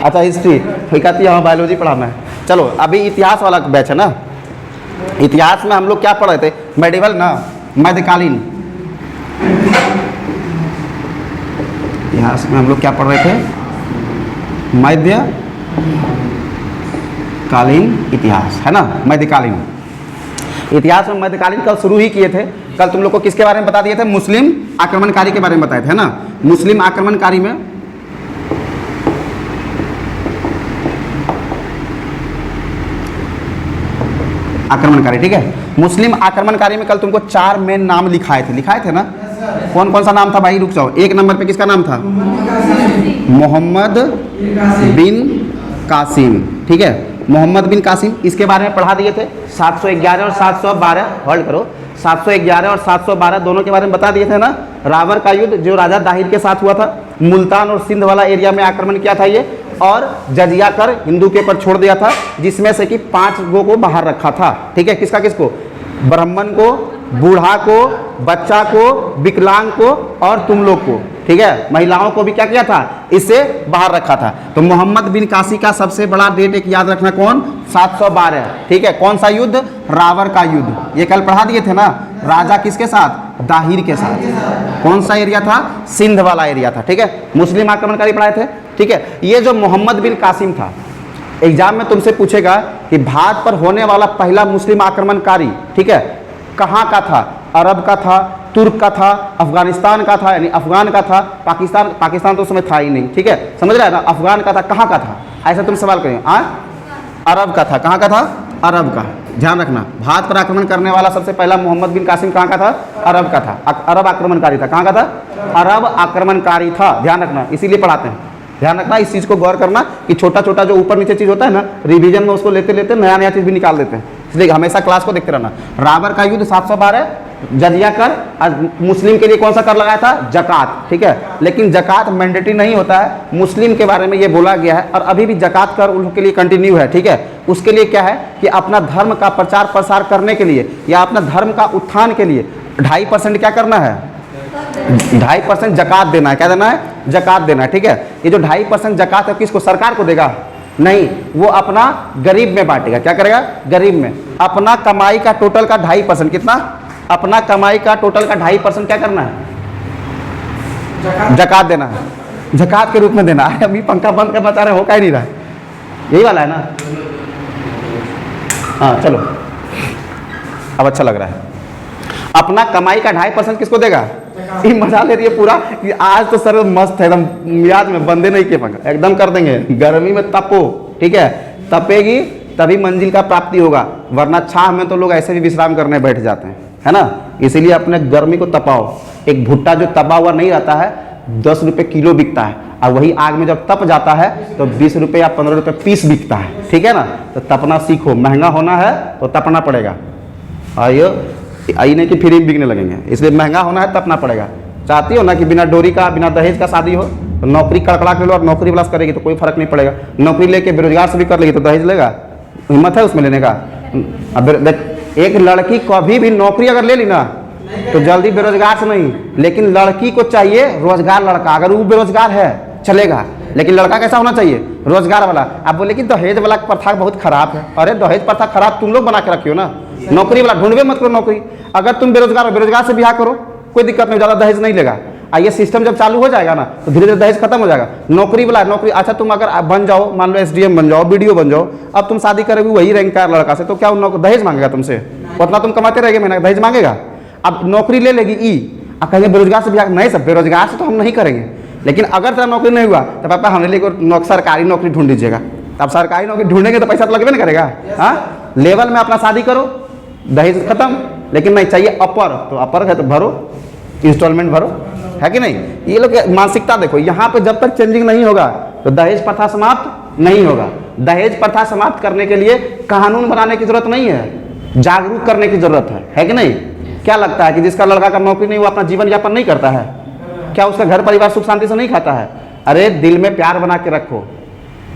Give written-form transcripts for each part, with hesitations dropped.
अच्छा हिस्ट्री, ठीक है, यहाँ बायोलॉजी पढ़ाना है। चलो अभी इतिहास वाला बैच है ना। इतिहास में हम लोग क्या पढ़ रहे थे, मेडिवल ना, मध्यकालीन। इतिहास में हम लोग क्या पढ़ रहे थे, मध्यकालीन इतिहास, है ना, मध्यकालीन इतिहास में मध्यकालीन कल शुरू ही किए थे। कल तुम लोग को किसके बारे में बता दिए थे, मुस्लिम आक्रमणकारी के बारे में बताए थे, है ना। मुस्लिम आक्रमणकारी में आक्रमणकारी, ठीक है, मुस्लिम आक्रमणकारी में कल तुमको 4 मेन नाम लिखाए थे ना। कौन कौन सा नाम था भाई, रुक जाओ। 1 नंबर पे किसका नाम था, मोहम्मद बिन कासिम, ठीक है, मोहम्मद बिन कासिम। इसके बारे में पढ़ा दिए थे। 711 और 712, होल्ड करो, 711 और 712 दोनों के बारे में बता दिए थे ना। रावर का युद्ध जो राजा दाहिर के साथ हुआ था, मुल्तान और सिंध वाला एरिया में आक्रमण किया था ये, और जजिया कर हिंदू के ऊपर छोड़ दिया था, जिसमें से कि 5 गो को बाहर रखा था, ठीक है। किसका किसको, ब्राह्मण को, बूढ़ा को, बच्चा को, विकलांग को और तुम लोग को, ठीक है, महिलाओं को भी क्या किया था, इससे बाहर रखा था। तो मोहम्मद बिन कासी का सबसे बड़ा डेट एक याद रखना, कौन, 712, ठीक है। कौन सा युद्ध, रावर का युद्ध, ये कल पढ़ा दिए थे ना। राजा किसके साथ, दाहिर के साथ। कौन सा एरिया था, सिंध वाला एरिया था, ठीक है। मुस्लिम आक्रमणकारी पढ़ाए थे, ठीक है। ये जो मोहम्मद बिन कासिम था, एग्जाम में तुमसे पूछेगा कि भारत पर होने वाला पहला मुस्लिम आक्रमणकारी, ठीक है, कहाँ का था, अरब का था, तुर्क का था, अफगानिस्तान का था, यानी अफगान का था, पाकिस्तान तो उस समय था ही नहीं, ठीक है, समझ रहा है ना। अफगान का था, कहाँ का था, ऐसा तुम सवाल करेंगे। अरब का था, कहाँ का था, अरब का। ध्यान रखना, भारत पर आक्रमण करने वाला सबसे पहला मोहम्मद बिन कासिम कहाँ का था, अरब का था, अरब आक्रमणकारी था। कहाँ का था, अरब आक्रमणकारी था, ध्यान रखना, इसीलिए पढ़ाते हैं। ध्यान रखना, इस चीज़ को गौर करना कि छोटा छोटा जो ऊपर नीचे चीज़ होता है ना, रिवीजन में उसको लेते लेते नया नया चीज़ भी निकाल देते हैं, इसलिए हमेशा क्लास को देखते रहना। रावर का युद्ध 712, जजिया कर, मुस्लिम के लिए कौन सा कर लगाया था, जकात, ठीक है। लेकिन जकात मैंडेटरी नहीं होता है, मुस्लिम के बारे में ये बोला गया है, और अभी भी जकात कर उनके लिए कंटिन्यू है, ठीक है। उसके लिए क्या है कि अपना धर्म का प्रचार प्रसार करने के लिए या अपना धर्म का उत्थान के लिए 2.5% क्या करना है, 2.5% जकात देना है। क्या देना है, जकात देना है, ठीक है। ये जो 2.5% जकात है किसको, सरकार को देगा, नहीं, वो अपना गरीब में बांटेगा। क्या करेगा, गरीब में। अपना कमाई का टोटल का 2.5%, कितना, अपना कमाई का टोटल का 2.5% क्या करना है, जकात देना है, जकात के रूप में देना है। अभी पंखा बंद करना चाह रहे हो, क्या ही नहीं रहा है, यही वाला है ना। हाँ चलो, अब अच्छा लग रहा है। अपना कमाई का 2.5% किसको देगा, ये मजा ले रही है पूरा। आज तो सर मस्त है एकदम, याद में बंदे नहीं के पंखा एकदम कर देंगे। गर्मी में तपो, ठीक है, तपेगी तभी मंजिल का प्राप्ति होगा, वरना छाह में तो लोग ऐसे भी विश्राम करने बैठ जाते हैं, है ना। इसीलिए अपने गर्मी को तपाओ। एक भुट्टा जो तपा हुआ नहीं रहता है 10 रुपये किलो बिकता है, और वही आग में जब तप जाता है तो 20 रुपये या 15 रुपये पीस बिकता है, ठीक है ना। तो तपना सीखो, महंगा होना है तो तपना पड़ेगा। आइयो, आई नहीं कि फ्री में बिकने लगेंगे, इसलिए महंगा होना है तपना पड़ेगा। चाहती हो ना कि बिना डोरी का, बिना दहेज का शादी हो, तो नौकरी कड़कड़ा के लो, और नौकरी प्लस करेगी तो कोई फर्क नहीं पड़ेगा। नौकरी लेके बेरोजगार से भी कर लेगी तो दहेज लेगा, हिम्मत है उसमें लेने का। अब एक लड़की कभी भी नौकरी अगर ले ली ना तो जल्दी बेरोजगार से नहीं, लेकिन लड़की को चाहिए रोजगार लड़का। अगर वो बेरोजगार है चलेगा, लेकिन लड़का कैसा होना चाहिए, रोजगार वाला। आप बोले कि दहेज वाला प्रथा बहुत खराब है, अरे दहेज प्रथा खराब तुम लोग बना के रखियो ना। नौकरी वाला ढूंढवे मत करो नौकरी। अगर तुम बेरोजगार हो, बेरोजगार से ब्याह करो, कोई दिक्कत नहीं, ज़्यादा दहेज नहीं लेगा। ये सिस्टम जब चालू हो जाएगा ना तो धीरे धीरे दहेज खत्म हो जाएगा। नौकरी वाला नौकरी, अच्छा तुम अगर बन जाओ, मान लो SDM बन जाओ, BDO बन जाओ, अब तुम शादी करोगे वही रैंक का लड़का से, तो क्या दहेज मांगेगा तुमसे, उतना तुम कमाते रहेंगे महीना, दहेज मांगेगा। अब नौकरी ले लेगी अब कहेंगे बेरोजगार से ब्याह, नहीं सब बेरोजगार से तो हम नहीं करेंगे, लेकिन अगर तेरा नौकरी नहीं हुआ तो पापा हमारे लिए सरकारी नौकरी ढूंढ दीजिएगा। अब सरकारी नौकरी ढूंढेंगे तो पैसा तो लगबे नहीं करेगा। हाँ, लेवल में अपना शादी करो, दहेज खत्म। लेकिन नहीं चाहिए अपर, तो अपर है तो भरो, इंस्टॉलमेंट भरो, है कि नहीं। ये लोग मानसिकता देखो, यहाँ पे जब तक चेंजिंग नहीं होगा तो दहेज प्रथा समाप्त नहीं होगा। दहेज प्रथा समाप्त करने के लिए कानून बनाने की जरूरत नहीं है, जागरूक करने की जरूरत है कि नहीं। क्या लगता है कि जिसका लड़का का नौकरी नहीं, वो अपना जीवन यापन नहीं करता है क्या, उसका घर परिवार सुख शांति से नहीं खाता है। अरे दिल में प्यार बना के रखो,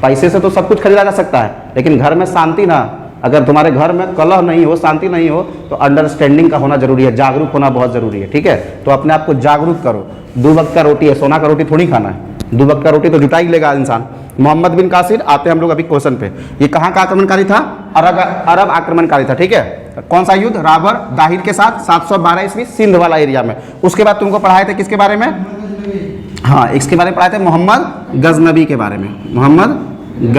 पैसे से तो सब कुछ खरीदा जा सकता है, लेकिन घर में शांति ना, अगर तुम्हारे घर में कलह नहीं हो, शांति नहीं हो, तो अंडरस्टैंडिंग का होना जरूरी है, जागरूक होना बहुत जरूरी है, ठीक है। तो अपने आप को जागरूक करो। 2 वक्त का रोटी है, सोना का रोटी थोड़ी खाना है। 2 वक्त का रोटी तो जुटा ही लेगा इंसान। मोहम्मद बिन कासिर, आते हैं हम लोग अभी क्वेश्चन पे। ये कहाँ का आक्रमणकारी था? अरब आक्रमणकारी था, ठीक है। कौन सा युद्ध? राबर दाहिर के साथ 712 ईस्वी, सिंध वाला एरिया में। उसके बाद तुमको पढ़ाए थे किसके बारे में? हाँ, इसके बारे में पढ़ाए थे, मोहम्मद गजनबी के बारे में। मोहम्मद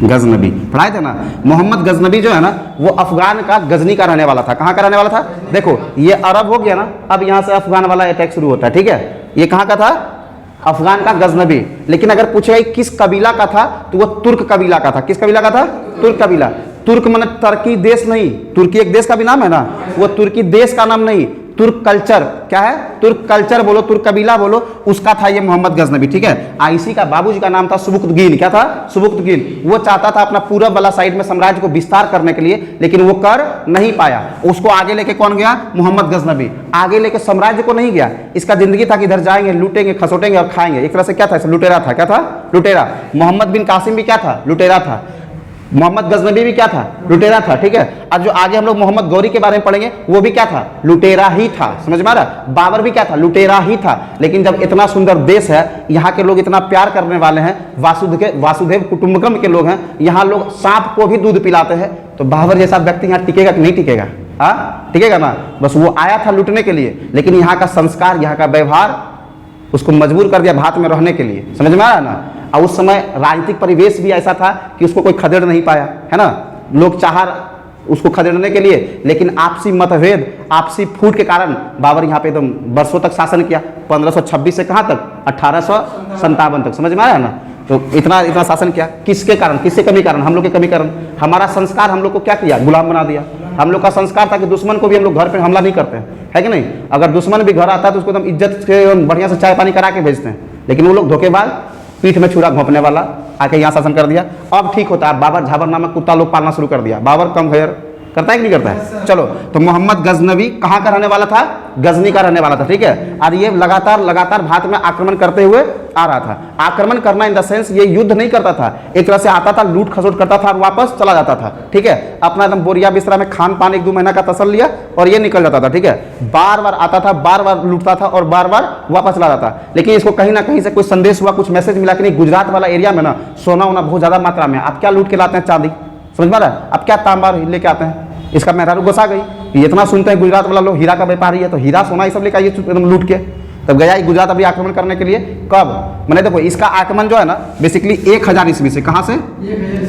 गजनबी पढ़ाए थे ना। मोहम्मद गजनबी जो है ना, वो अफगान का गजनी का रहने वाला था। कहाँ का रहने वाला था? देखो ये अरब हो गया ना, अब यहाँ से अफगान वाला अटैक शुरू होता है, ठीक है। ये कहाँ का था? अफगान का गजनबी। लेकिन अगर पूछे किस कबीला का था, तो वो तुर्क कबीला का था। किस कबीला का था? तुर्क कबीला। तुर्क माने तुर्की देश नहीं, तुर्की एक देश का भी नाम है ना, वो तुर्की देश का नाम नहीं, तुर्क कल्चर। क्या है? तुर्क कल्चर बोलो, तुर्क कबीला बोलो, उसका था ये मोहम्मद गजनबी, ठीक है। आईसी का बाबूजी का नाम था सुबुक्तगीन। क्या था? सुबुक्तगीन। वो चाहता था अपना पूरब वाला साइड में साम्राज्य को विस्तार करने के लिए, लेकिन वो कर नहीं पाया। उसको आगे लेके कौन गया? मोहम्मद गजनबी। आगे लेके साम्राज्य को नहीं गया, इसका जिंदगी था कि इधर जाएंगे, लूटेंगे, खसोटेंगे और खाएंगे। एक तरह से क्या था? लुटेरा था। क्या था? लुटेरा। मोहम्मद बिन कासिम भी क्या था? लुटेरा था। मोहम्मद गजनबी भी क्या था? लुटेरा था, ठीक है। और जो आगे हम लोग मोहम्मद गौरी के बारे में पढ़ेंगे, वो भी क्या था? लुटेरा ही था। समझ में आ रहा? बाबर भी क्या था? लुटेरा ही था। लेकिन जब इतना सुंदर देश है, यहाँ के लोग इतना प्यार करने वाले हैं, वासुदेव कुटुंबकम के लोग हैं, यहाँ लोग सांप को भी दूध पिलाते हैं, तो बाबर जैसा व्यक्ति यहाँ टिकेगा कि नहीं टिकेगा? हाँ, टिकेगा ना। बस वो आया था लूटने के लिए, लेकिन यहाँ का संस्कार, यहाँ का व्यवहार उसको मजबूर कर दिया भारत में रहने के लिए। समझ में आ रहा ना। और उस समय राजनीतिक परिवेश भी ऐसा था कि उसको कोई खदेड़ नहीं पाया, है ना। लोग चाह उसको खदेड़ने के लिए, लेकिन आपसी मतभेद, आपसी फूट के कारण बाबर यहाँ पे एकदम बरसों तक शासन किया। 1526 से कहाँ तक? 1857 तक। समझ में आया ना। तो इतना शासन किया किसके कारण? किसके कमी कारण? हम लोग के कमी कारण। हमारा संस्कार हम लोग को क्या किया? गुलाम बना दिया। हम लोग का संस्कार था कि दुश्मन को भी हम लोग घर पे हमला नहीं करते हैं, है कि नहीं। अगर दुश्मन भी घर आता है तो उसको एकदम इज्जत से बढ़िया से चाय पानी करा के भेजते हैं, लेकिन वो लोग धोखेबाज, पीठ में छुरा घोंपने वाला, आके यहाँ शासन कर दिया। अब ठीक होता है, बाबर झाबर नामक कुत्ता लोग पालना शुरू कर दिया। बाबर कम खैर करता है कि नहीं करता है? चलो, तो मोहम्मद गजनबी कहाँ का रहने वाला था? गजनी का रहने वाला था, ठीक है। और ये लगातार भारत में आक्रमण करते हुए आ रहा था। आक्रमण करना इन द सेंस ये युद्ध नहीं करता था, एक तरह से आता था, लूट खसोट करता था और वापस चला जाता था, ठीक है। अपना एकदम बोरिया बिस्तरा में खान पान 1-2 महीना का तसल लिया और ये निकल जाता था, ठीक है। बार बार आता था, बार बार लूटता था और बार बार वापस चला जाता। लेकिन इसको कहीं ना कहीं से कोई संदेश हुआ, कुछ मैसेज मिला कि नहीं, गुजरात वाला एरिया में ना सोना वोना बहुत ज्यादा मात्रा में, आप क्या लूट के लाते हैं? चांदी। समझ में आ रहा है? आप क्या तांबा लेके आते हैं? इसका मेहरारू गुस्सा गई, ये इतना सुनते हैं गुजरात वाला लोग हीरा का व्यापारी है, तो हीरा सोना ये सब लेकर आइए एकदम लूट के। तब गया ये गुजरात अभी आक्रमण करने के लिए। कब? मैंने देखो इसका आक्रमण जो है ना, बेसिकली 1000 ईस्वी से, कहाँ से?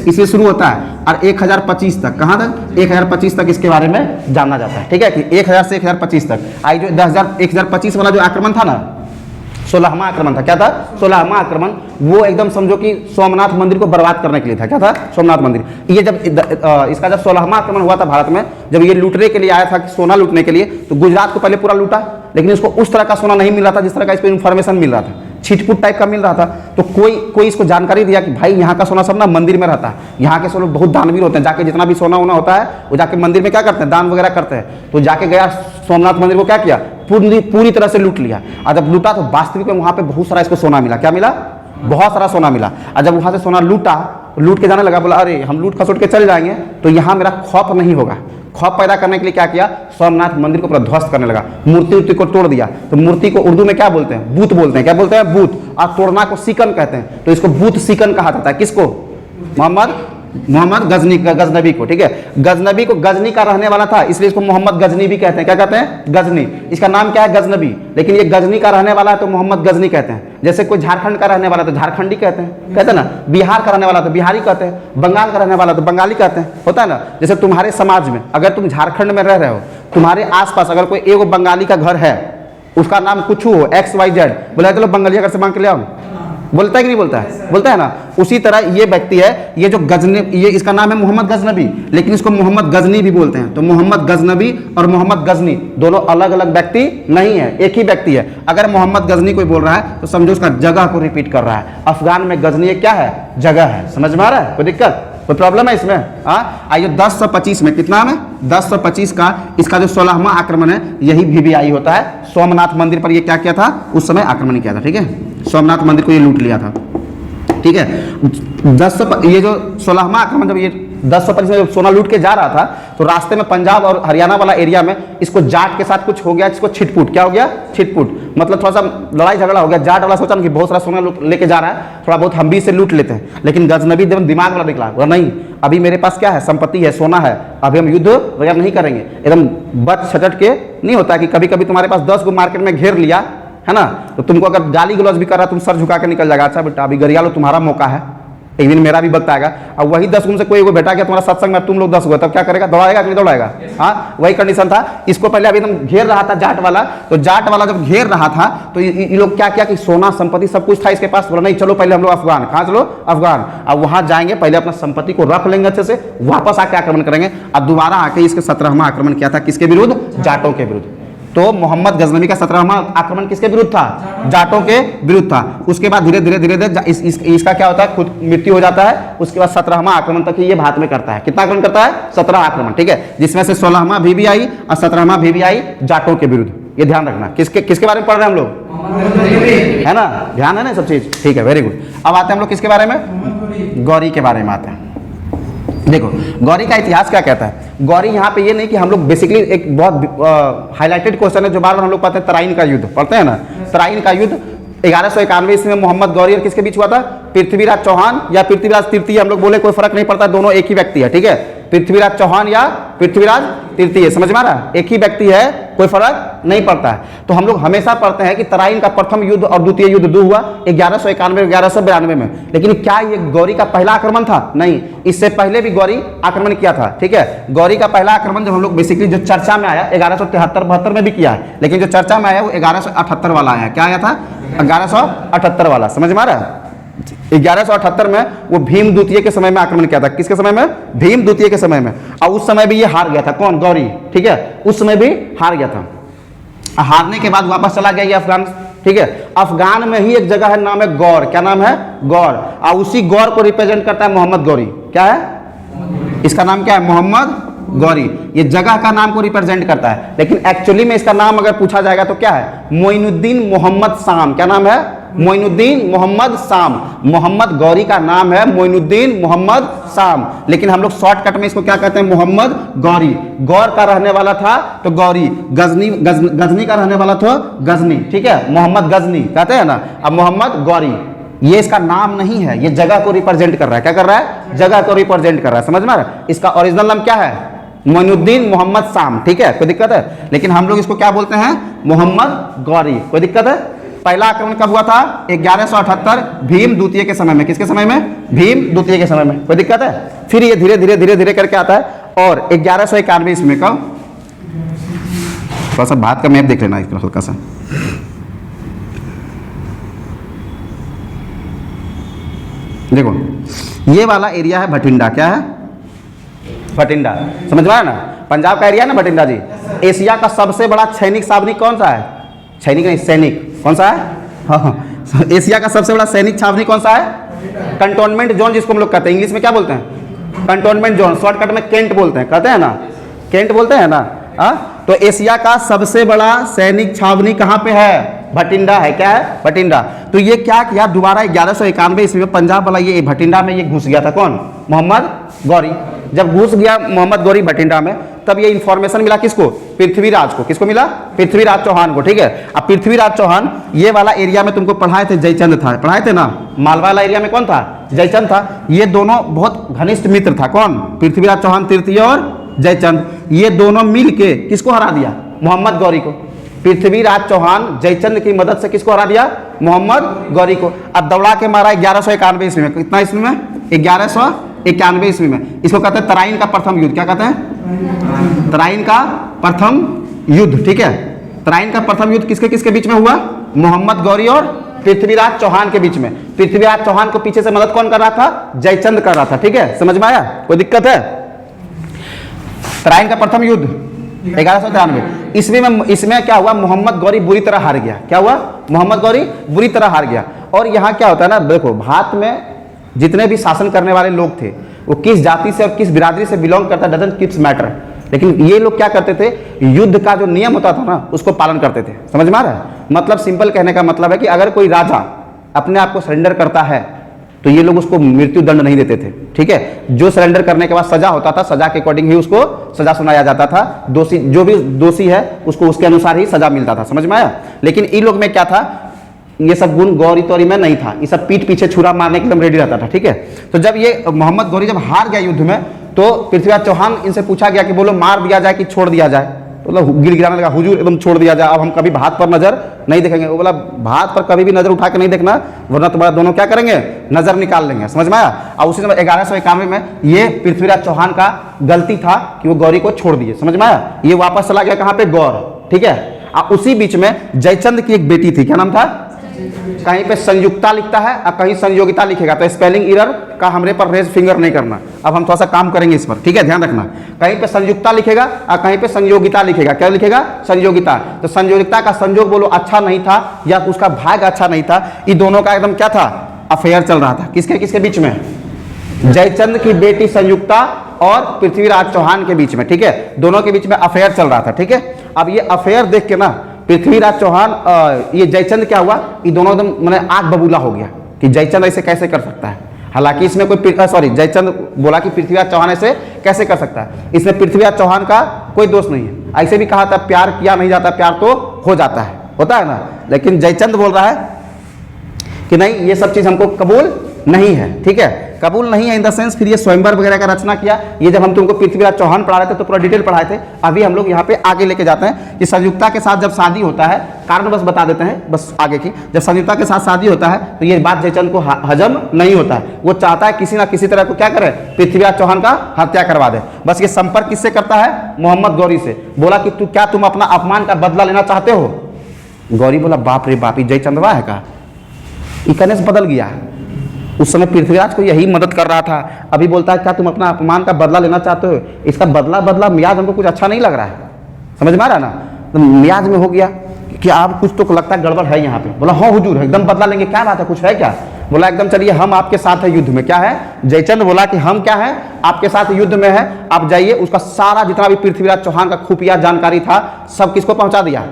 इससे शुरू होता है और 1025 तक। कहाँ तक? 1025 तक इसके बारे में जाना जाता है, ठीक है, कि 1000 से 1025 तक। आई जो 1025 वाला जो आक्रमण था ना, 16वां आक्रमण था। क्या था? 16वां आक्रमण। वो एकदम समझो कि सोमनाथ मंदिर को बर्बाद करने के लिए था। क्या था? सोमनाथ मंदिर। ये जब इसका जब 16वां आक्रमण हुआ था भारत में, जब ये लूटने के लिए आया था, सोना लूटने के लिए, तो गुजरात को पहले पूरा लूटा, लेकिन इसको उस तरह का सोना नहीं मिल रहा था जिस तरह का इसको इन्फॉर्मेशन मिल रहा था, छिटपुट टाइप का मिल रहा था। तो कोई इसको जानकारी दिया कि भाई यहाँ का सोना सब ना मंदिर में रहता है, यहाँ के सब लोग बहुत दानवीर होते हैं, जाके जितना भी सोना वोना होता है वो जाके मंदिर में क्या करते हैं? दान वगैरह करते हैं। तो जाके गया सोमनाथ मंदिर को क्या किया? पूरी तरह से लूट लिया। और जब लूटा तो वास्तविक में वहाँ पे बहुत सारा इसको सोना मिला। क्या मिला? बहुत सारा सोना मिला। और जब वहाँ से सोना लूट के जाने लगा, बोला अरे हम लूट खसोट के चल जाएंगे तो यहाँ मेरा खौफ नहीं होगा। खौफ पैदा करने के लिए क्या किया? सोमनाथ मंदिर को पूरा ध्वस्त करने लगा, मूर्ति को तोड़ दिया। तो मूर्ति को उर्दू में क्या बोलते हैं? बूत बोलते हैं। क्या बोलते हैं? बूत। और तोड़ना को सीकन कहते हैं, तो इसको बूत सीकन कहा जाता है। किसको? मोहम्मद गजनबी को, ठीक है। गजनबी को गजनी का रहने वाला था, इसलिए इसको मोहम्मद गजनी भी कहते हैं। क्या कहते हैं? गजनी। इसका नाम क्या है? गजनबी, लेकिन ये गजनी का रहने वाला है तो मोहम्मद गजनी कहते हैं। जैसे कोई झारखंड का रहने वाला तो झारखंडी कहते हैं, कहते हैं ना। बिहार का रहने वाला तो बिहारी कहते हैं, बंगाल का रहने वाला तो बंगाली कहते हैं, होता है ना। जैसे तुम्हारे समाज में अगर तुम झारखंड में रह रहे हो, तुम्हारे आसपास अगर कोई एगो बंगाली का घर है, उसका नाम कुछ हो XYZ, बोला चलो बंगालिया घर से मांग के ले आओ, बोलता है कि नहीं बोलता है? बोलता है ना। उसी तरह ये व्यक्ति है, ये जो ये इसका नाम है मोहम्मद गजनबी, लेकिन इसको मोहम्मद गजनी भी बोलते हैं। तो मोहम्मद गजनबी और मोहम्मद गजनी दोनों अलग अलग व्यक्ति नहीं है, एक ही व्यक्ति है। अगर मोहम्मद गजनी कोई बोल रहा है तो समझो उसका जगह को रिपीट कर रहा है। अफगान में गजनी एक क्या है? जगह है। समझ में आ रहा है? कोई दिक्कत, कोई प्रॉब्लम है इसमें? आइए 1025 में, कितना में? 1025 का इसका जो 16वां आक्रमण है, यही VVI होता है। सोमनाथ मंदिर पर ये क्या किया था? उस समय आक्रमण किया था, ठीक है। सोमनाथ मंदिर को ये लूट लिया था, ठीक है। ये जो 16वां आक्रमण जब ये 10-100 में सोना लूट के जा रहा था तो रास्ते में पंजाब और हरियाणा वाला एरिया में इसको जाट के साथ कुछ हो गया, इसको छिटपुट, क्या हो गया, छिटपुट, मतलब थोड़ा सा लड़ाई झगड़ा हो गया। जाट वाला सोचा ना कि बहुत सारा सोना लेके जा रहा है, थोड़ा बहुत हम भी इसे लूट लेते हैं, लेकिन गजनबी दिमाग वाला निकला, बोला नहीं, अभी मेरे पास क्या है, संपत्ति है, सोना है, अभी हम युद्ध वगैरह नहीं करेंगे। एकदम बच छटट के नहीं होता कि कभी कभी तुम्हारे पास 10 को मार्केट में घेर लिया है ना, तो तुमको अगर गाली गलौज भी कर रहा, तुम सर झुका के निकल जाएगा, अच्छा बेटा अभी गरिया लो, तुम्हारा मौका है, एक दिन मेरा भी वक्त आएगा। अब वही 10 गुण से कोई वो बेटा क्या तुम्हारा सत्संग में तुम लोग 10 हुए, तब क्या करेगा, दौड़ाएगा कि नहीं दौड़ाएगा? हाँ, वही कंडीशन था। इसको पहले अभी एकदम घेर रहा था जाट वाला, तो जाट वाला जब घेर रहा था तो ये लोग क्या किया कि सोना संपत्ति सब कुछ था इसके पास, बोला नहीं चलो पहले हम लोग अफगान, कहाँ चलो, अफगान, अब वहां जाएंगे, पहले अपना संपत्ति को रख लेंगे अच्छे से, वापस आके आक्रमण करेंगे। अब दोबारा आके इसके 17वां आक्रमण किया था, किसके विरुद्ध, जाटों के विरुद्ध। तो मोहम्मद गजनवी का 17वां आक्रमण किसके विरुद्ध था, जाटों के विरुद्ध था। उसके बाद धीरे धीरे इसका क्या होता है, खुद मृत्यु हो जाता है। उसके बाद 17वां आक्रमण तक ये भारत में करता है। कितना आक्रमण करता है, 17 आक्रमण, ठीक है, जिसमें से 16वां VVI और 17वां VVI जाटों के विरुद्ध। ये ध्यान रखना, किसके बारे में पढ़ रहे हैं हम लोग, है ना, ध्यान है ना सब चीज, ठीक है, वेरी गुड। अब आते हैं हम लोग किसके बारे में, गौरी के बारे में आते हैं। देखो गौरी का इतिहास क्या कहता है। गौरी यहाँ पे ये नहीं कि हम लोग बेसिकली एक बहुत हाईलाइटेड क्वेश्चन है जो बार बार हम लोग पढ़ते हैं, तराइन का युद्ध पढ़ते हैं ना। तराइन का युद्ध 1191 ईस्वी में मोहम्मद गौरी और किसके बीच हुआ था, पृथ्वीराज चौहान या पृथ्वीराज तृतीय, हम लोग बोले कोई फर्क नहीं पड़ता, दोनों एक ही व्यक्ति है, ठीक है, पृथ्वीराज चौहान या पृथ्वीराज तृतीय, समझ में आ रहा है, एक ही व्यक्ति है, कोई फर्क नहीं पड़ता है। तो हम लोग हमेशा पढ़ते हैं कि तराइन का प्रथम युद्ध और द्वितीय युद्ध दो हुआ 1191 1192 में, लेकिन क्या ये गौरी का पहला आक्रमण था, नहीं, इससे पहले भी गौरी आक्रमण किया था, ठीक है। गौरी का पहला आक्रमण जब हम लोग बेसिकली जो चर्चा में आया 1173-72 में भी किया है, लेकिन जो चर्चा में आया वो 1178 वाला आया। क्या आया था, 1178 वाला, समझ में आ रहा है। 1178 में वो भीम द्वितीय के समय में आक्रमण किया था, किसके समय में, भीम द्वितीय के समय में, और उस समय भी ये हार गया था, कौन, गौरी, ठीक है, उस समय भी हार गया था। हारने के बाद वापस चला गया ये अफगान, ठीक है। अफगान में ही एक जगह है, नाम है गौर, क्या नाम है, गौर, और उसी गौर को रिप्रेजेंट करता है मोहम्मद गौरी। क्या है, इसका नाम क्या है, मोहम्मद गौरी, ये जगह का नाम को रिप्रेजेंट करता है, लेकिन एक्चुअली में इसका नाम अगर पूछा जाएगा तो क्या है, मोइनुद्दीन मोहम्मद शाम। क्या नाम है, मोइनुद्दीन मोहम्मद शाम। मोहम्मद गौरी का नाम है मोइनुद्दीन मोहम्मद शाम, लेकिन हम लोग शॉर्टकट में इसको क्या कहते हैं, मोहम्मद गौरी। गौर का रहने वाला था तो गौरी, गजनी का रहने वाला था गजनी, ठीक है, मोहम्मद गजनी कहते हैं ना। अब मोहम्मद गौरी ये इसका नाम नहीं है, ये जगह को रिप्रेजेंट कर रहा है, क्या कर रहा है, जगह को रिप्रेजेंट कर रहा है, समझ में आ रहा है। इसका ओरिजिनल नाम क्या है, मोइनुद्दीन मोहम्मद शाम, ठीक है, कोई दिक्कत है, लेकिन हम लोग इसको क्या बोलते हैं, मोहम्मद गौरी, कोई दिक्कत है। पहला आक्रमण कब हुआ था, 1178 भीम द्वितीय के समय में, किसके समय में, भीम द्वितीय के समय में, कोई दिक्कत है। फिर ये धीरे धीरे करके आता है, और 1191 ईस्वी का, थोड़ा सा भारत का मैप देख लेना इसका हल्का सा, देखो ये वाला एरिया है भटिंडा, क्या है, भटिंडा, समझ में आया ना, पंजाब का एरिया ना भटिंडा जी। एशिया का सबसे बड़ा सैनिक छावनी कौन सा है, सैनिक नहीं, सैनिक कौन सा है, हाँ, एशिया का सबसे बड़ा सैनिक छावनी कौन सा है, कंटोनमेंट जोन, जिसको हम लोग कहते हैं, इंग्लिश में क्या बोलते हैं, कंटोनमेंट जोन, शॉर्टकट में केंट बोलते हैं, कहते हैं ना, केंट बोलते हैं ना। तो एशिया का सबसे बड़ा सैनिक छावनी कहाँ पे है, भटिंडा है, क्या है, भटिंडा। तो ये क्या किया, दोबारा 1191 ईस्वी में पंजाब वाला ये भटिंडा में ये घुस गया था, कौन, मोहम्मद गौरी। जब घुस गया मोहम्मद गौरी भटिंडा में, तब ये इंफॉर्मेशन मिला किसको, पृथ्वीराज को, किसको मिला, पृथ्वीराज चौहान को, ठीक है। अब पृथ्वीराज चौहान ये वाला एरिया में तुमको पढ़ाए थे, जयचंद था, पढ़ाए थे ना, मालवा वाला एरिया में कौन था, जयचंद था। ये दोनों बहुत घनिष्ठ मित्र था, कौन, पृथ्वीराज चौहान तृतीय और जयचंद, ये दोनों मिल के किसको हरा दिया, मोहम्मद गौरी को। पृथ्वीराज चौहान जयचंद की मदद से किसको हरा दिया, मोहम्मद गौरी को। अब दौड़ा के मारा 1191 ईस्वी में, कितना ईस्वी में, 1191 ईस्वी में। इसको कहते हैं तराइन का प्रथम युद्ध, क्या कहते हैं, तराइन का प्रथम युद्ध, ठीक है। तराइन का प्रथम युद्ध किसके किसके बीच में हुआ, मोहम्मद गौरी और पृथ्वीराज चौहान के बीच में। पृथ्वीराज चौहान को पीछे से मदद कौन कर रहा था, जयचंद कर रहा था, ठीक है, समझ में आया, कोई दिक्कत है। तराइन का प्रथम युद्ध 1193 ईस्वी में, इसमें क्या हुआ, मोहम्मद गौरी बुरी तरह हार गया। क्या हुआ, मोहम्मद गौरी बुरी तरह हार गया। और यहाँ क्या होता है ना, देखो भारत में जितने भी शासन करने वाले लोग थे, वो किस जाति से और किस बिरादरी से बिलोंग करता, डजंट किप्स मैटर, लेकिन ये लोग क्या करते थे, युद्ध का जो नियम होता था ना, उसको पालन करते थे, समझ में आ रहा है। मतलब सिंपल कहने का मतलब है कि अगर कोई राजा अपने आप को सरेंडर करता है तो ये लोग उसको मृत्यु दंड नहीं देते थे, ठीक है। जो सरेंडर करने के बाद सजा होता था, सजा के अकॉर्डिंग ही उसको सजा सुनाया जाता था। दोषी, जो भी दोषी है उसको उसके अनुसार ही सजा मिलता था, समझ में आया। लेकिन इन लोग में क्या था, ये सब गुण गौरी तौरी में नहीं था। ये सब पीठ पीछे छुरा मारने के लिए रेडी रहता था, ठीक है। तो जब ये मोहम्मद गौरी जब हार गया युद्ध में, तो पृथ्वीराज चौहान इनसे पूछा गया कि बोलो मार दिया जाए कि छोड़ दिया जाए। तो मतलब गिड़गिड़ाने लगा, हुजूर एकदम छोड़ दिया जाए, अब हम कभी भात पर नजर नहीं देखेंगे। वो बोला भात पर कभी भी नजर उठा के नहीं देखना, वरना तुम्हारा दोनों क्या करेंगे, नजर निकाल लेंगे, समझ में आया। और उसी समय 1191 में ये पृथ्वीराज चौहान का गलती था कि वो गौरी को छोड़ दिए, समझ में आया। ये वापस चला गया कहाँ पे, गौर, ठीक है। और उसी बीच में जयचंद की एक बेटी थी, क्या नाम था, कहीं पे संयुक्ता लिखता है और कहीं संयोगिता लिखेगा, तो स्पेलिंग एरर का हमरे पर रेज फिंगर नहीं करना। अब हम थोड़ा सा काम करेंगे इस पर, ठीक है, ध्यान रखना। कहीं पे संयुक्ता लिखेगा और कहीं पे संयोगिता लिखेगा, क्या लिखेगा, संयोगिता। तो संयोगिता का संयोग बोलो अच्छा नहीं था या उसका भाग्य अच्छा नहीं था, ये दोनों का एकदम क्या था, अफेयर चल रहा था। किसके किसके बीच में, जयचंद की बेटी संयुक्ता और पृथ्वीराज चौहान के बीच में, ठीक है, दोनों के बीच में अफेयर चल रहा था, ठीक है। अब ये अफेयर देख के ना पृथ्वीराज चौहान, ये जयचंद क्या हुआ, ये दोनों एकदम मैंने आग बबूला हो गया कि जयचंद ऐसे कैसे कर सकता है। हालांकि इसमें कोई जयचंद बोला कि पृथ्वीराज चौहान ऐसे कैसे कर सकता है, इसमें पृथ्वीराज चौहान का कोई दोष नहीं है। ऐसे भी कहा था प्यार किया नहीं जाता, प्यार तो हो जाता है, होता है ना। लेकिन जयचंद बोल रहा है कि नहीं, ये सब चीज हमको कबूल नहीं है, ठीक है, कबूल नहीं है इन द सेंस। फिर ये स्वयंवर वगैरह का रचना किया। ये जब हम तुमको पृथ्वीराज चौहान पढ़ा रहे थे तो पूरा डिटेल पढ़ाए थे। अभी हम लोग यहाँ पे आगे लेके जाते हैं कि संयुक्ता के साथ जब शादी होता है, कारण बस बता देते हैं बस आगे की। जब संयुक्ता के साथ शादी होता है तो ये बात जयचंद को हजम नहीं होता है। वो चाहता है किसी ना किसी तरह को क्या करे, पृथ्वीराज चौहान का हत्या करवा दे। बस ये संपर्क किससे करता है, मोहम्मद गौरी से। बोला कि क्या तुम अपना अपमान का बदला लेना चाहते हो। गौरी बोला बाप रे बाप, जयचंदवा है का, इकने से बदल गया। उस समय पृथ्वीराज को यही मदद कर रहा था, अभी बोलता है क्या तुम अपना अपमान का बदला लेना चाहते हो। इसका बदला मियाज हमको कुछ अच्छा नहीं लग रहा है, समझ में आ रहा है ना। तो मियाज में हो गया कि आप कुछ तो लगता है गड़बड़ है यहाँ पे। बोला हाँ हुजूर एकदम बदला लेंगे, क्या बात है, कुछ है क्या। बोला एकदम चलिए हम आपके साथ है युद्ध में। क्या है, जयचंद बोला कि हम क्या है, आपके साथ युद्ध में है, आप जाइए। उसका सारा जितना भी पृथ्वीराज चौहान का खुफिया जानकारी था सब किसको पहुंचा दिया,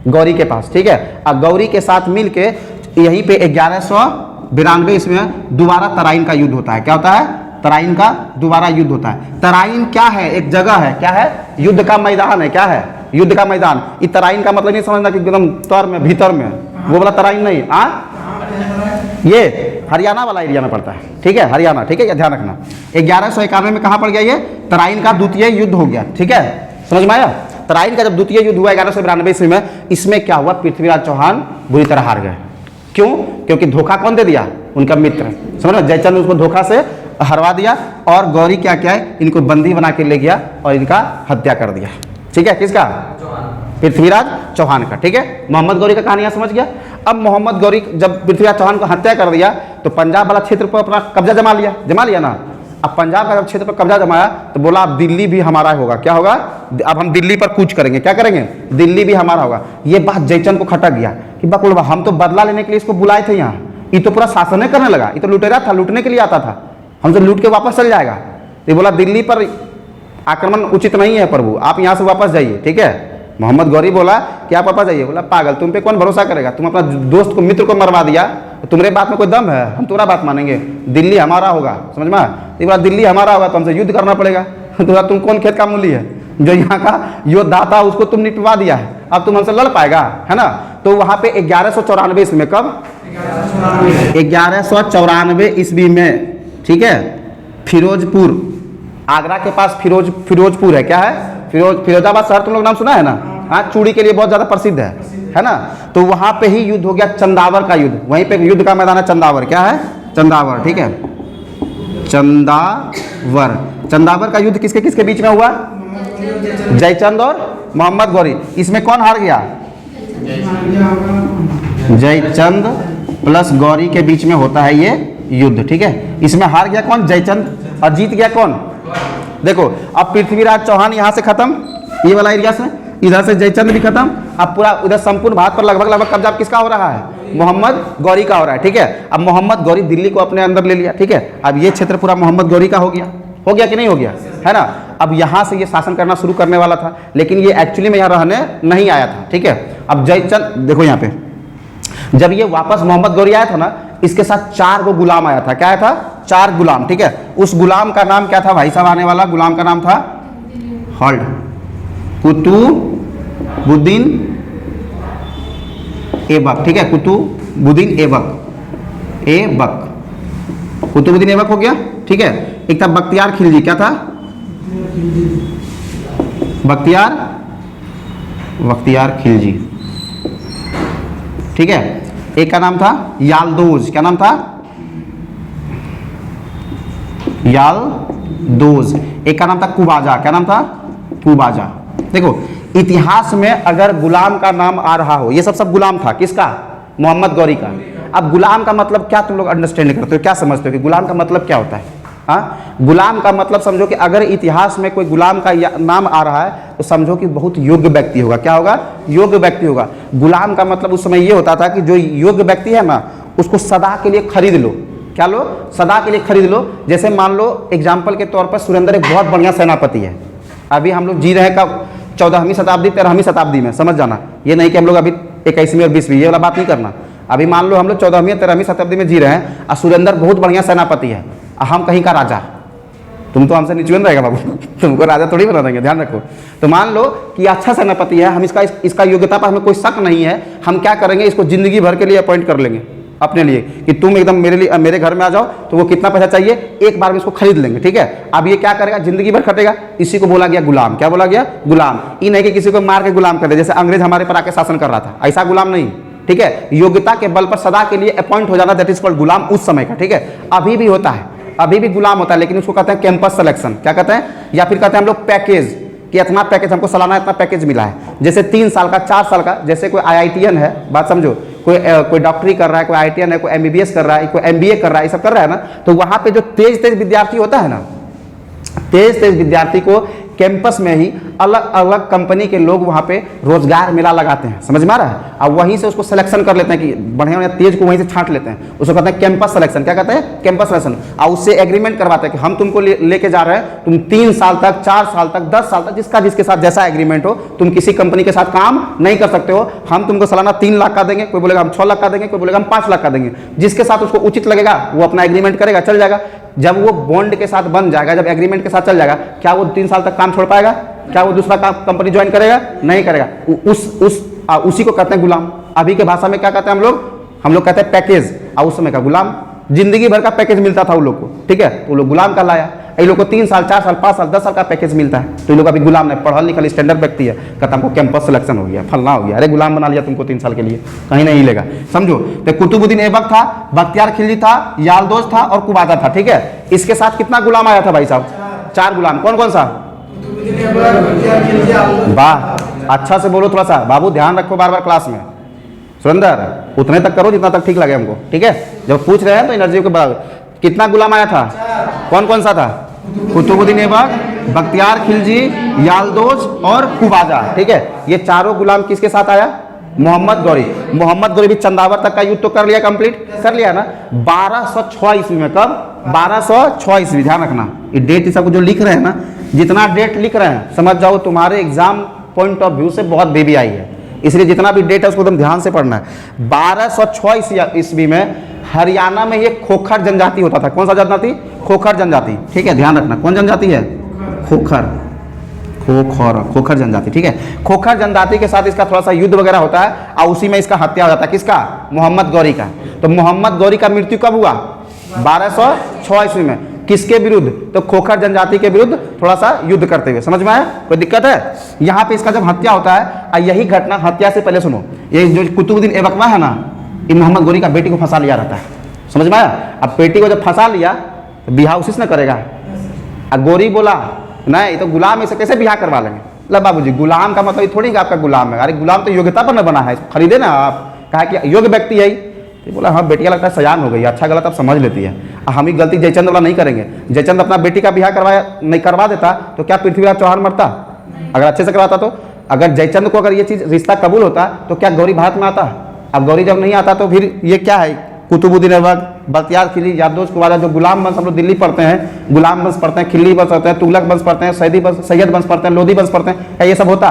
गौरी के पास, ठीक है। अब गौरी के साथ मिल के यहीं पे 1192 इसमें दोबारा तराइन का युद्ध होता है। क्या होता है, तराइन का दोबारा युद्ध होता है। तराइन क्या है, एक जगह है, क्या है, युद्ध का मैदान है। क्या है, युद्ध का मैदान। ये तराइन का मतलब नहीं समझना कि एकदम तर में भीतर में, वो वाला तराइन नहीं, ये हरियाणा वाला एरिया में पड़ता है, ठीक है, हरियाणा, ठीक है, ध्यान रखना। 1191 में कहाँ पड़ गया ये, तराइन का द्वितीय युद्ध हो गया, ठीक है, समझ में आया। तराइन का जब द्वितीय युद्ध हुआ 1192 ईस्वी में, इसमें क्या हुआ, पृथ्वीराज चौहान बुरी तरह हार गए। क्यों, क्योंकि धोखा कौन दे दिया, उनका मित्र, समझ लो, जयचंद उसको धोखा से हरवा दिया और गौरी क्या क्या है, इनको बंदी बना के ले गया और इनका हत्या कर दिया, ठीक है। किसका, पृथ्वीराज चौहान का, ठीक है। मोहम्मद गौरी का कहानी समझ गया। अब मोहम्मद गौरी जब पृथ्वीराज चौहान को हत्या कर दिया तो पंजाब वाला क्षेत्र पर अपना कब्जा जमा लिया ना। अब पंजाब का क्षेत्र पर कब्जा जमाया तो बोला अब दिल्ली भी हमारा होगा। क्या होगा, अब हम दिल्ली पर कूच करेंगे, क्या करेंगे, दिल्ली भी हमारा होगा। ये बात जयचंद को खटक गया कि बकुल हम तो बदला लेने के लिए इसको बुलाए थे यहाँ, ये तो पूरा शासन करने लगा, ये तो लुटेरा था, लूटने के लिए आता था, हमसे लूट के वापस चल जाएगा। ये बोला दिल्ली पर आक्रमण उचित नहीं है प्रभु, आप यहाँ से वापस जाइए, ठीक है। मोहम्मद गौरी बोला कि आप वापस जाइए। बोला पागल, तुम पे कौन भरोसा करेगा, तुम अपना दोस्त को, मित्र को मरवा दिया, तो तुम्हारे बात में कोई दम है, हम तुम्हारा बात मानेंगे, दिल्ली हमारा होगा, समझ में। ये बोला दिल्ली हमारा होगा तो हमसे युद्ध करना पड़ेगा। तो तुम कौन खेत का मूली है, जो यहाँ का योद्धा था उसको तुम निपटवा दिया है, अब तुम हमसे लड़ पाएगा, है ना। तो वहां पे 1194 ईस्वी में, कब, 1194 ईस्वी में, ठीक है, फिरोजपुर, आगरा के पास फिरोजपुर है। क्या है, फिरोजाबाद शहर तुम लोग नाम सुना है ना, हाँ, चूड़ी के लिए बहुत ज्यादा प्रसिद्ध है ना। तो वहां पे ही युद्ध हो गया, चंदावर का युद्ध, वहीं पे युद्ध का मैदान है चंदावर। क्या है, चंदावर, ठीक है, चंदावर का युद्ध किसके किसके बीच में हुआ, जयचंद और मोहम्मद गौरी। इसमें कौन हार गया, जयचंद प्लस गौरी के बीच में होता है ये युद्ध, ठीक है। इसमें हार गया कौन, जयचंद, और जीत गया कौन, देखो। अब पृथ्वीराज चौहान यहाँ से खत्म, ये वाला एरिया से, इधर से जयचंद भी खत्म। अब पूरा उधर संपूर्ण भारत पर लगभग कब्जा किसका हो रहा है, मोहम्मद गौरी का हो रहा है, ठीक है। अब मोहम्मद गौरी दिल्ली को अपने अंदर ले लिया, ठीक है। अब ये क्षेत्र पूरा मोहम्मद गौरी का हो गया कि नहीं हो गया, है ना। अब यहाँ से ये शासन करना शुरू करने वाला था, लेकिन ये एक्चुअली में यहाँ रहने नहीं आया था, ठीक है। अब जयचंद देखो यहाँ पे, जब ये वापस मोहम्मद गौरी आया था ना, इसके साथ 4 गो गुलाम आया था। क्या आया था, 4 गुलाम, ठीक है। उस गुलाम का नाम क्या था भाई साहब? आने वाला गुलाम का नाम था हॉल्ड कुतुबुद्दीन ऐबक, ठीक है। कुतुबुद्दीन ऐबक कुतुबुद्दीन ऐबक हो गया, ठीक है। एक था बख्तियार खिलजी, क्या था? बख्तियार खिलजी, ठीक है। एक का नाम था यालदोज, क्या नाम था? यालदोज। एक का नाम था कुबाजा, क्या नाम था? कुबाजा। देखो इतिहास में अगर गुलाम का नाम आ रहा हो, ये सब गुलाम था, किसका? मोहम्मद गौरी का। अब गुलाम का मतलब क्या तुम लोग अंडरस्टैंड करते हो, क्या समझते हो कि गुलाम का मतलब क्या होता है? हाँ, गुलाम का मतलब समझो कि अगर इतिहास में कोई गुलाम का नाम आ रहा है तो समझो कि बहुत योग्य व्यक्ति होगा। क्या होगा? योग्य व्यक्ति होगा। गुलाम का मतलब उस समय ये होता था कि जो योग्य व्यक्ति है ना, उसको सदा के लिए खरीद लो। क्या लो? सदा के लिए खरीद लो। जैसे मान लो एग्जाम्पल के तौर पर सुरेंद्र एक बहुत बढ़िया सेनापति है। अभी हम लोग जी रहे हैं कब? 14वीं शताब्दी 13वीं शताब्दी में, समझ जाना। ये नहीं कि हम लोग अभी 21वीं और 20वीं, ये वाला बात नहीं करना। अभी मान लो हम लोग 14वीं 13वीं शताब्दी में जी रहे हैं और सुरेंद्र बहुत बढ़िया सेनापति है, हम कहीं का राजा। तुम तो हमसे निचुअन रहेगा बाबू, तुमको राजा थोड़ी बना देंगे, ध्यान रखो। तो मान लो कि अच्छा सेनापति है, हम इसका योग्यता पर हमें कोई शक नहीं है। हम क्या करेंगे? इसको जिंदगी भर के लिए अपॉइंट कर लेंगे अपने लिए कि तुम एकदम मेरे घर में आ जाओ। तो वो कितना पैसा चाहिए, एक बार में इसको खरीद लेंगे, ठीक है। अब ये क्या करेगा? जिंदगी भर खटेगा। इसी को बोला गया गुलाम। क्या बोला गया? गुलाम। ये नहीं कि किसी को मार के गुलाम कर दे, जैसे अंग्रेज हमारे पर आके शासन कर रहा था, ऐसा गुलाम नहीं, ठीक है। योग्यता के बल पर सदा के लिए अपॉइंट हो जाना, दैट इज कॉल्ड गुलाम उस समय का, ठीक है। अभी भी होता है, अभी भी गुलाम होता है, लेकिन उसको कहते हैं कैंपस सिलेक्शन। क्या कहते हैं? या फिर कहते हैं हम लोग पैकेज, कि इतना पैकेज हमको सालाना इतना पैकेज मिला है। जैसे 3 साल का, 4 साल का, जैसे कोई IITian है, बात समझो, कोई डॉक्टरी कर रहा है, कोई IITian है, कोई MBBS कर रहा है, कोई MBA कर रहा है, ये सब कर रहा है ना। तो वहाँ पे जो तेज विद्यार्थी होता है ना, तेज विद्यार्थी को कैंपस में ही अलग अलग कंपनी के लोग वहाँ पे रोजगार मेला लगाते हैं, समझ में आ रहा है। और वहीं से उसको सिलेक्शन कर लेते हैं कि बढ़िया तेज को वहीं से छांट लेते हैं, उसको कहते हैं कैंपस सिलेक्शन। क्या कहते हैं? Campus selection. और उससे एग्रीमेंट करवाते हैं कि हम तुमको लेके जा रहे हैं, तुम 3 साल तक, 4 साल तक, 10 साल तक, जिसके साथ जैसा एग्रीमेंट हो, तुम किसी कंपनी के साथ काम नहीं कर सकते हो। हम तुमको सालाना 3 लाख का देंगे, कोई बोलेगा हम 6 लाख का देंगे, कोई बोलेगा हम 5 लाख का देंगे। जिसके साथ उसको उचित लगेगा वो अपना एग्रीमेंट करेगा, चल जाएगा। जब वो बॉन्ड के साथ बन जाएगा, जब एग्रीमेंट के साथ चल जाएगा, क्या वो 3 साल तक काम छोड़ पाएगा? क्या वो दूसरा कंपनी ज्वाइन करेगा? नहीं करेगा। उसी को कहते हैं गुलाम। अभी के भाषा में क्या कहते हैं हम लोग कहते हैं पैकेज। और उस समय का गुलाम, जिंदगी भर का पैकेज मिलता था उन लोग को, ठीक है। तो वो लोग गुलाम कहलाया। ये लोग को 3 साल, 4 साल, 5 साल, 10 साल का पैकेज मिलता है। तो ये लोग अभी गुलाम नहीं, पढ़ल लिखल स्टैंडर्ड व्यक्ति है, कहता हमको कैंपस सिलेक्शन हो गया, फलना हो गया, अरे गुलाम बना लिया तुमको 3 साल के लिए, कहीं नहीं लेगा, समझो। तो कुतुबुद्दीन ऐबक था, बख्तियार खिलजी था, यालदोज था और कुबाजा था, ठीक है। इसके साथ कितना गुलाम आया था भाई साहब? 4 गुलाम। कौन कौन सा? वाह, अच्छा से बोलो थोड़ा सा बाबू, ध्यान रखो बार बार क्लास में। सुरेंद्र उतने तक करो जितना तक ठीक लगे हमको, ठीक है। जब पूछ रहे हैं तो एनर्जी के बराबर। कितना गुलाम आया था? कौन कौन सा था? कुतुबुद्दीन ऐबक, बख्तियार खिलजी, यालदोज और कुबाजा, ठीक है। ये चारों गुलाम किसके साथ आया? मोहम्मद गौरी। मोहम्मद गौरी भी चंदावर तक का युद्ध तो कर लिया, कंप्लीट कर लिया ना 1206 ईस्वी में। कब? 1206 ईस्वी। ध्यान रखना ये डेट सब जो लिख रहे हैं ना, जितना डेट लिख रहे हैं समझ जाओ तुम्हारे एग्जाम पॉइंट ऑफ व्यू से बहुत बेबी आई है, इसलिए जितना भी डेट है उसको एकदम ध्यान से पढ़ना है। 1206 ईस्वी में हरियाणा में ये खोखर जनजाति होता था। कौन सा जनजाति? खोखर जनजाति, ठीक है। ध्यान रखना कौन जनजाति है? खोखर जनजाति, ठीक है। खोखर जनजाति के साथ इसका थोड़ा सा युद्ध वगैरह होता है और उसी में इसका हत्या हो जाता है। किसका? मोहम्मद गौरी का। तो मोहम्मद गौरी का मृत्यु कब हुआ? 1206 ईस्वी में। किसके विरुद्ध? तो खोखर जनजाति के विरुद्ध थोड़ा सा युद्ध करते हुए। समझ में आया? कोई दिक्कत है? यहाँ पे इसका जब हत्या होता है, और यही घटना, हत्या से पहले सुनो, ये जो कुतुबुद्दीन ऐबक है ना, ये मोहम्मद गौरी का बेटी को फंसा लिया रहता है, समझ में आया? अब बेटी को जब फंसा लिया तो बिहार उसी से न करेगा। अब गौरी बोला नहीं तो गुलाम इसे कैसे बिहार करवा लेंगे? ला बाबूजी, गुलाम का मतलब थोड़ी कि आपका गुलाम है, अरे गुलाम तो योग्यता पर न बना है, खरीदे ना आप, कहा कि योग्य व्यक्ति है। तो बोला हाँ बेटिया लगता है सयान हो गई, अच्छा गलत अब समझ लेती है। हम ही गलती जयचंद वाला नहीं करेंगे। जयचंद अपना बेटी का बिहार करवा देता तो क्या पृथ्वीराज चौहान मरता? अगर अच्छे से करवाता तो। अगर जयचंद को अगर ये चीज़ रिश्ता कबूल होता तो क्या गौरी भारत में आता? अब गौरी जब नहीं आता तो फिर ये क्या है? कुतुबुद्दीन ऐबक, बख्तियार खिलजी, यादोज कुबाजा, जो गुलाम वंश हम लोग दिल्ली पढ़ते हैं, गुलाम वंश पढ़ते हैं, खिल्ली वंश पढ़ते हैं, तुगलक वंश पढ़ते हैं, सैयद वंश पढ़ते हैं, लोधी वंश पढ़ते हैं, क्या ये सब होता?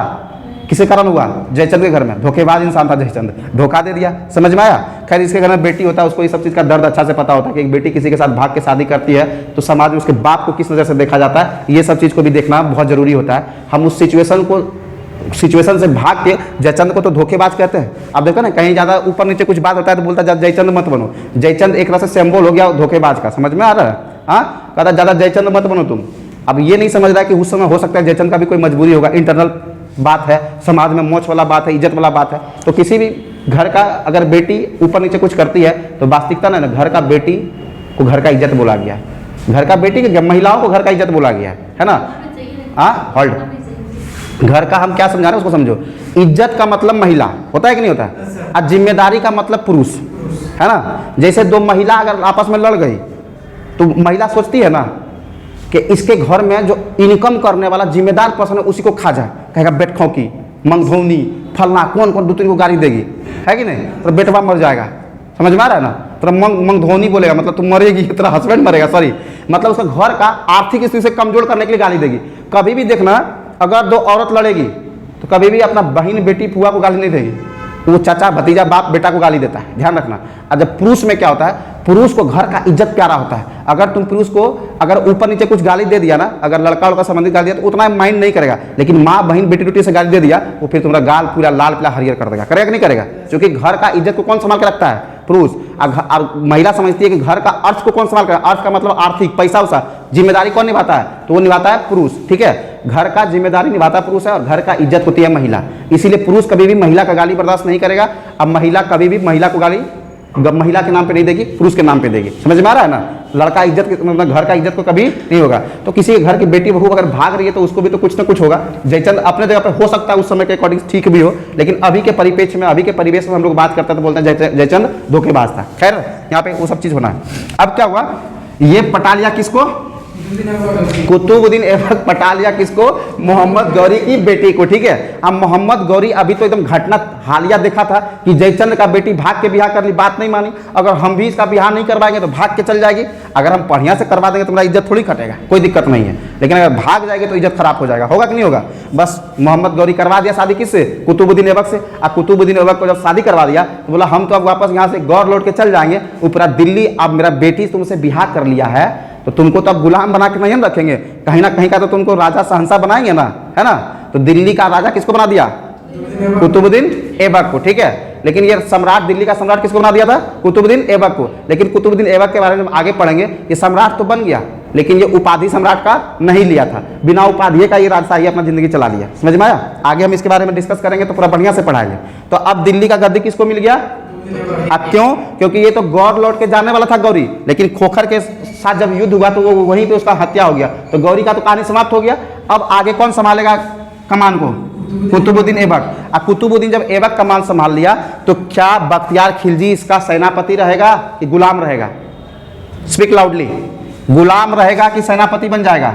किसके कारण हुआ? जयचंद के घर में। धोखेबाज इंसान था जयचंद, धोखा दे दिया। समझ में आया? खैर इसके घर में बेटी होता है, उसको ये सब चीज़ का दर्द अच्छा से पता होता है कि एक बेटी किसी के साथ भाग के शादी करती है तो समाज में उसके बाप को किस नज़र से देखा जाता है, ये सब चीज़ को भी देखना बहुत ज़रूरी होता है। हम उस सिचुएशन से भाग के, जयचंद को तो धोखेबाज कहते हैं। आप देखो ना, कहीं ज़्यादा ऊपर नीचे कुछ बात होता है तो बोलता है जयचंद मत बनो। जयचंद एक तरह से सिंबल हो गया धोखेबाज का। समझ में आ रहा है? हाँ, कहता ज़्यादा जयचंद मत बनो तुम। अब ये नहीं समझ रहा है कि उस समय हो सकता है जयचंद का भी कोई मजबूरी होगा, इंटरनल बात है, समाज में मोच वाला बात है, इज्जत वाला बात है। तो किसी भी घर का अगर बेटी ऊपर नीचे कुछ करती है तो वास्तविकता ना घर का बेटी को घर का इज्जत बोला गया है, घर का बेटी के महिलाओं को घर का इज्जत बोला गया है ना। हाँ, होल्ड, घर का हम क्या समझा रहे हैं उसको समझो। इज्जत का मतलब महिला होता है कि नहीं होता है, और जिम्मेदारी का मतलब पुरुष है ना। जैसे दो महिला अगर आपस में लड़ गई तो महिला सोचती है ना कि इसके घर में जो इनकम करने वाला जिम्मेदार पर्सन है उसी को खा जाए, कहेगा बेटखौकी, मंगधौनी, फलना, कौन कौन दो तीन को गाली देगी, है कि नहीं? तो बेटवा मर जाएगा। समझ में आ रहा है ना? तो मंगधौनी बोलेगा मतलब तुम मरेगी, तेरा हस्बैंड मरेगा, सॉरी, मतलब उसका घर का आर्थिक स्थिति से कमजोर करने के लिए गाली देगी। कभी भी देखना, अगर दो औरत लड़ेगी तो कभी भी अपना बहन, बेटी, फुआ को गाली नहीं देगी, वो चाचा, भतीजा, बाप, बेटा को गाली देता है, ध्यान रखना। और जब पुरुष में क्या होता है, पुरुष को घर का इज्जत प्यारा होता है। अगर तुम पुरुष को अगर ऊपर नीचे कुछ गाली दे दिया ना, अगर लड़का उड़का संबंधित गाली दिया तो उतना माइंड नहीं करेगा, लेकिन माँ, बहन, बेटी, बेटी से गाली दे दिया वो फिर तुम्हारा गाल पूरा लाल पीला हरियर कर देगा। करेगा कि नहीं करेगा? क्योंकि घर का इज्जत को कौन संभाल के रखता है? पुरुष। और महिला समझती है कि घर का अर्थ को कौन संभाल कर, अर्थ का मतलब आर्थिक, पैसा उसा, जिम्मेदारी कौन निभाता है? तो वो निभाता है पुरुष। ठीक है, घर का जिम्मेदारी निभाता पुरुष है और घर का इज्जत होती है महिला। इसीलिए पुरुष कभी भी महिला का गाली बर्दाश्त नहीं करेगा। अब महिला कभी भी महिला को गाली महिला के नाम पे नहीं देगी, पुरुष के नाम पे देगी। समझ में आ रहा है ना? लड़का इज्जत मतलब घर का इज्जत को कभी नहीं होगा। तो किसी के घर की बेटी बहू अगर भाग रही है तो उसको भी तो कुछ ना कुछ होगा। जयचंद अपने जगह पर हो सकता है उस समय के अकॉर्डिंग ठीक भी हो, लेकिन अभी के परिप्रेक्ष्य में, अभी के परिवेश में हम लोग बात करते हैं तो बोलते हैं जयचंद धोखेबाज था। खैर यहाँ पे वो सब चीज होना है। अब क्या हुआ, ये पटा लिया किसको? कुतुबुद्दीन ऐबक पटा लिया किसको? मोहम्मद गौरी की बेटी को। ठीक है, अब मोहम्मद गौरी अभी तो एकदम घटना हालिया देखा था कि जयचंद का बेटी भाग के ब्याह कर ली, बात नहीं मानी। अगर हम भी इसका ब्याह नहीं करवाएंगे तो भाग के चल जाएगी। अगर हम बढ़िया से करवा देंगे तो मेरा इज्जत थोड़ी घटेगा, कोई दिक्कत नहीं है, लेकिन अगर भाग जाएगी तो इज्जत खराब हो जाएगा। होगा कि नहीं होगा? बस मोहम्मद गौरी करवा दिया शादी किससे? कुतुबुद्दीन ऐबक से। और कुतुबुद्दीन ऐबक को जब शादी करवा दिया तो बोला हम तो अब वापस यहाँ से गौर लौट के चल जाएंगे, ऊपर दिल्ली, अब मेरा बेटी तुमसे ब्याह कर लिया है तो तुमको तो अब गुलाम बना के नहीं रखेंगे, कहीं ना कहीं का तो तुमको राजा शहंशाह बनाएंगे ना, है ना? तो दिल्ली का राजा किसको बना दिया? कुतुबुद्दीन ऐबक को। ठीक है, लेकिन ये सम्राट, दिल्ली का सम्राट किसको बना दिया था? कुतुबुद्दीन ऐबक को। लेकिन कुतुबुद्दीन ऐबक के बारे में आगे पढ़ेंगे, ये सम्राट तो बन गया लेकिन ये उपाधि सम्राट का नहीं लिया था, बिना उपाधि का ये राजशाही अपना जिंदगी चला लिया। समझ में आया? आगे हम इसके बारे में डिस्कस करेंगे तो पूरा बढ़िया से पढ़ाएंगे। तो अब दिल्ली का गद्दी किसको मिल गया? अब क्यों? क्योंकि ये तो गौर लौट के जाने वाला था गौरी, लेकिन खोखर के साथ जब युद्ध हुआ तो वो वहीं पे उसका हत्या हो गया, तो गौरी का तो कहानी समाप्त हो गया। अब आगे कौन संभालेगा कमान को? कुतुबुद्दीन ऐबक। अब कुतुबुद्दीन जब ऐबक कमान संभाल लिया तो क्या बख्तियार खिलजी इसका सेनापति रहेगा कि गुलाम रहेगा? Speak loudly. गुलाम रहेगा कि सेनापति बन जाएगा?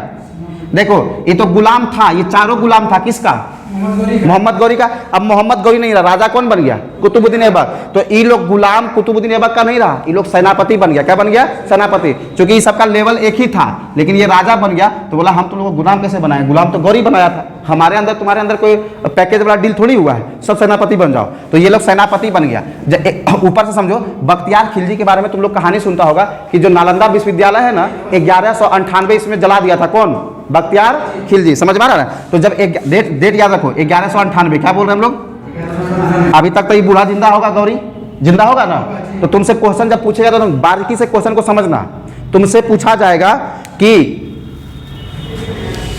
देखो ये तो गुलाम था, ये चारों गुलाम था, किसका? मोहम्मद गौरी का। अब मोहम्मद गौरी नहीं रहा, राजा कौन बन गया? कुतुबुद्दीन ऐबक। तो ये लोग गुलाम कुतुबुद्दीन ऐबक का नहीं रहा, ये लोग सेनापति बन गया। क्या बन गया? सेनापति। क्योंकि ये सबका लेवल एक ही था, लेकिन ये राजा बन गया तो बोला हम तुम लोग गुलाम कैसे बनाए? गुलाम तो गौरी बनाया था, हमारे अंदर तुम्हारे अंदर कोई पैकेज वाला डील थोड़ी हुआ है, सब सेनापति बन जाओ। तो ये लोग सेनापति बन गया। ऊपर से समझो, बख्तियार खिलजी के बारे में तुम लोग कहानी सुनता होगा कि जो नालंदा विश्वविद्यालय है ना, 1198 इसमें जला दिया था कौन? बख्तियार खिलजी। समझ में आ रहा है? तो जब एक डेट याद रखो, 1198। क्या बोल रहे हैं हम लोग? अभी तक तो ये बूढ़ा जिंदा होगा, गौरी जिंदा होगा ना। तो तुमसे क्वेश्चन जब पूछेगा तो तुम बारीकी से क्वेश्चन को समझना। तुमसे पूछा जाएगा कि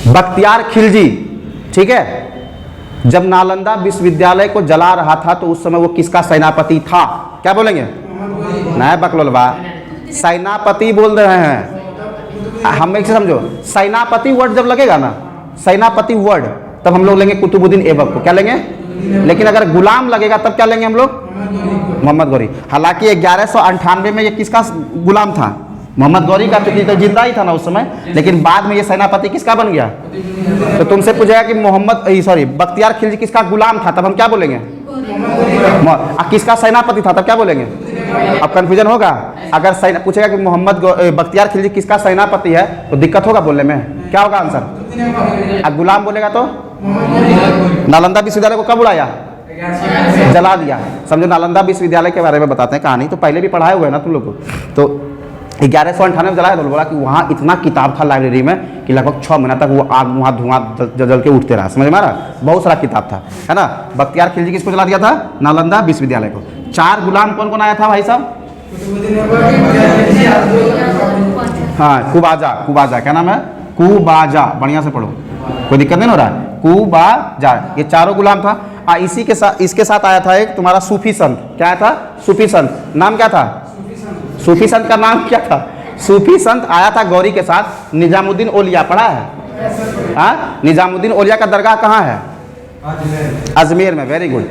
बख्तियार खिलजी, ठीक है, जब नालंदा विश्वविद्यालय को जला रहा था तो उस समय वो किसका सेनापति था? क्या बोलेंगे? नहीं बकलोलवा, सेनापति बोल रहे हैं हम। एक से समझो, सेनापति वर्ड जब लगेगा ना, सेनापति वर्ड, तब हम लोग लेंगे कुतुबुद्दीन ऐबक को। क्या लेंगे? लेकिन अगर गुलाम लगेगा तब क्या लेंगे हम लोग? मोहम्मद गौरी। हालांकि 1198 में ये किसका गुलाम था? मोहम्मद गौरी का, क्योंकि तो जिंदा ही था ना उस समय, लेकिन बाद में ये सेनापति किसका बन गया? तो तुमसे पूछेगा कि बख्तियार खिलजी किसका गुलाम था, तब हम क्या बोलेंगे? किसका सेनापति था, तब क्या बोलेंगे? अब कंफ्यूजन होगा। अगर पूछेगा कि बख्तियार खिलजी किसका सेनापति है तो दिक्कत होगा बोलने में। क्या होगा आंसर? अब गुलाम बोलेगा तो नालंदा विश्वविद्यालय को कब उड़ाया? जला दिया। समझो नालंदा विश्वविद्यालय के बारे में बताते हैं कहानी, तो पहले भी पढ़ाए हुए हैं ना तुम लोग को। तो 1198 में जलाया, तो बोला कि वहाँ इतना किताब था लाइब्रेरी में कि लगभग 6 महीना तक वो आग वहाँ धुआं जल के उठते रहा। समझ में आ रहा? बहुत सारा किताब था, है ना। बख्तियार खिलजी किसको जला दिया था? नालंदा विश्वविद्यालय को। 4 गुलाम कौन कौन आया था भाई साहब? हाँ, कुबाजा। कुबाजा क्या नाम है? कुबाजा। बढ़िया से पढ़ो, कोई दिक्कत नहीं हो रहा है। कुबाजा, ये चारों गुलाम था। इसी के साथ, इसके साथ आया था एक तुम्हारा सूफी संत। क्या आया था? सूफी संत। नाम क्या था? सूफी संत का नाम क्या था? सूफी संत आया था गौरी के साथ। निजामुद्दीन औलिया पढ़ा है? हाँ, निजामुद्दीन औलिया का दरगाह कहाँ है? अजमेर में। Very good.